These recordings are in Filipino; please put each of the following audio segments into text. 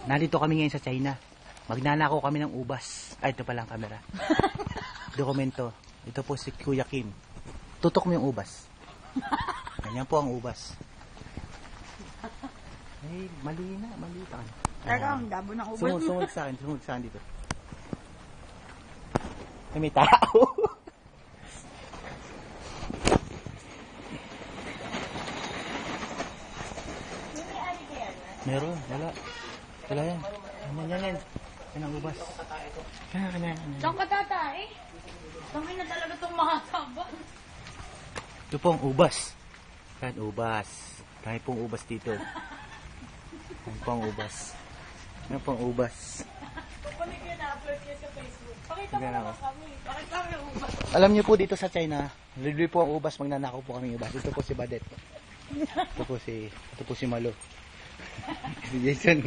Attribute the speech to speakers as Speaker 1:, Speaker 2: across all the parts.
Speaker 1: Nandito kami ngayon sa China. Magnanakaw kami ng ubas. Ay, ito pala ang camera. Dokumento. Ito po si Kuya Kim. Tutok mo yung ubas. Ganyan po ang ubas. Ay, mali na. Mali ka.
Speaker 2: Teka, ang dabo ng ubas.
Speaker 1: Sumug sa akin dito. Ay, may tao. Meron, wala. Wala yan. Yan. Yan ang ubas. Kanya.
Speaker 2: Saan ka tatay? Kami na talaga itong makataba.
Speaker 1: Ito po ang ubas. Yan, ubas. Dahil pong ubas dito. Yan po ang ubas. Yan po ang ubas.
Speaker 2: Paano kayo na-upload kayo sa Facebook? Pakita mo naman kami. Pakita mo yung ubas.
Speaker 1: Alam niyo po dito sa China, libre po ang ubas, magnanakaw po kami ubas. Ito po si Badet. Ito po si Malo. Si Jason.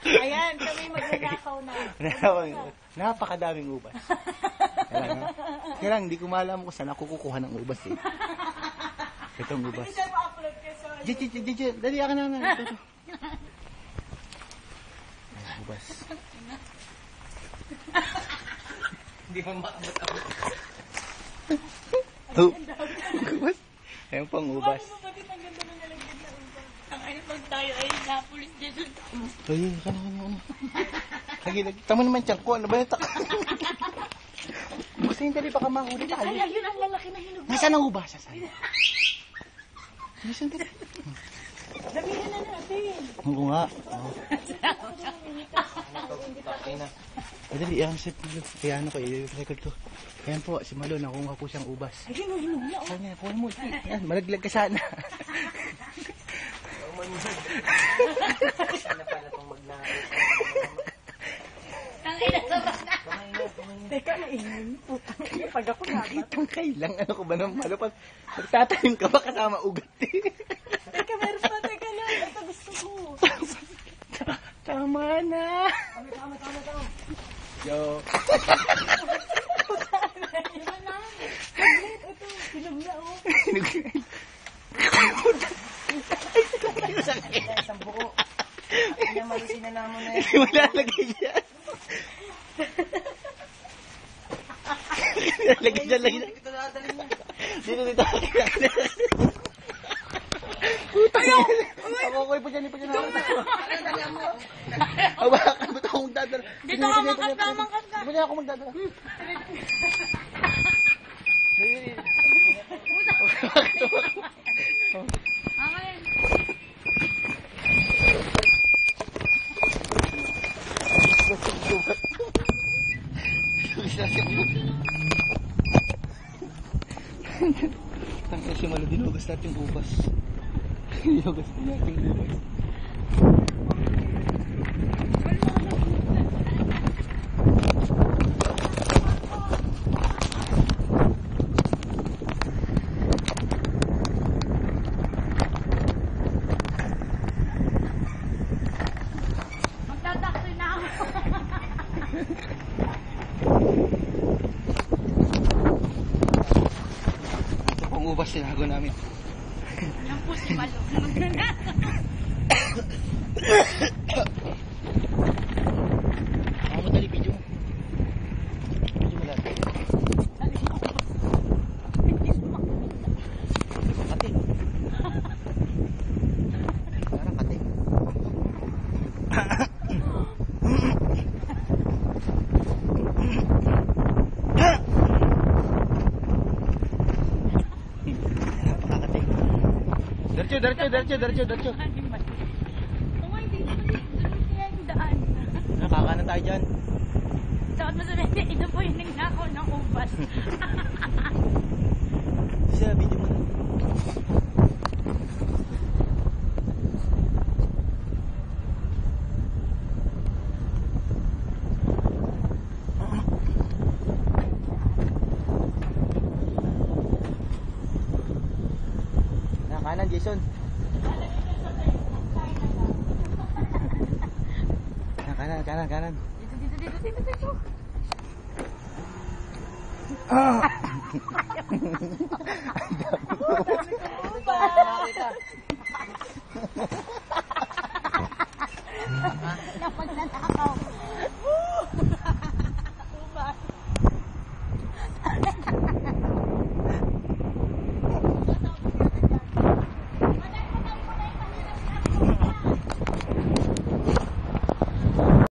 Speaker 2: Ayan, kami magnanakaw na.
Speaker 1: Napakadaming ubas. Kaya lang, hindi ko maalam kung saan ako kukuha ng ubas eh. Itong ubas.
Speaker 2: Hindi tayo ma-upload kayo sa...
Speaker 1: Jit, dali ka na. Ito. Ubas. Hindi mo maabot-abot. Ubas. Ayun pang ubas.
Speaker 2: Bakit ang ganda na nalagyan na ubas? Ang ayun pag tayo ay napulis dito.
Speaker 1: Ay, ano. Lagi. Tama naman tiyan ko. Ano ba yung Gusto yung dali baka mahuli tayo.
Speaker 2: Ay, yun ang lalaki na hinog.
Speaker 1: Nasaan ang ubas? Nasaan dali?
Speaker 2: Sabihin na natin.
Speaker 1: Oo nga. Dali, yan. Kaya ano ko, i-record ko. Ayan po, si Malo, nakunga po siyang ubas.
Speaker 2: Ayun, hinog na.
Speaker 1: Kanya, kuha mo. Yan, malaglag ka sana.
Speaker 2: Ang ina sa bata. Teka, naingin. Pag ako nabat.
Speaker 1: Kang kailang, ano ko ba ng Malo? Magtatanim ka ba kasama ugat eh?
Speaker 2: Teka, meron pa. Teka lang. Ito gusto ko.
Speaker 1: Tama na.
Speaker 2: Tama.
Speaker 1: Yo.
Speaker 2: Yan na. Ito, hinog na oh. Isang buo. Hindi naman sinanamo na yan.
Speaker 1: Hindi mo lalagay yan. Lagay dyan. Dito. Ayaw! Ako po dyan. Hawakan mo ito akong magdadala.
Speaker 2: Dito ka, mangkas ka.
Speaker 1: Dito ako magdadala.
Speaker 2: Amen.
Speaker 1: Tangina si Malo, dinugas natin yung ubas. Dinugas natin yung ubas.
Speaker 2: Magtataksi na ako.
Speaker 1: Ito pong ubas sinago namin.
Speaker 2: Yan po si Malo.
Speaker 1: Ako dali video mo. Video mo lahat. Kati. Parang kati. Napakakati. Diretso.
Speaker 2: Kung hindi kaya yung daan.
Speaker 1: Nakakanan tayo dyan.
Speaker 2: Dapat masunod niya, ito po yung nagnakaw ng ubas.
Speaker 1: Siya, video mo. Kanan, Jason. Kanan.
Speaker 2: Dito.
Speaker 1: Ah!
Speaker 2: Ubas! Na magnanakaw.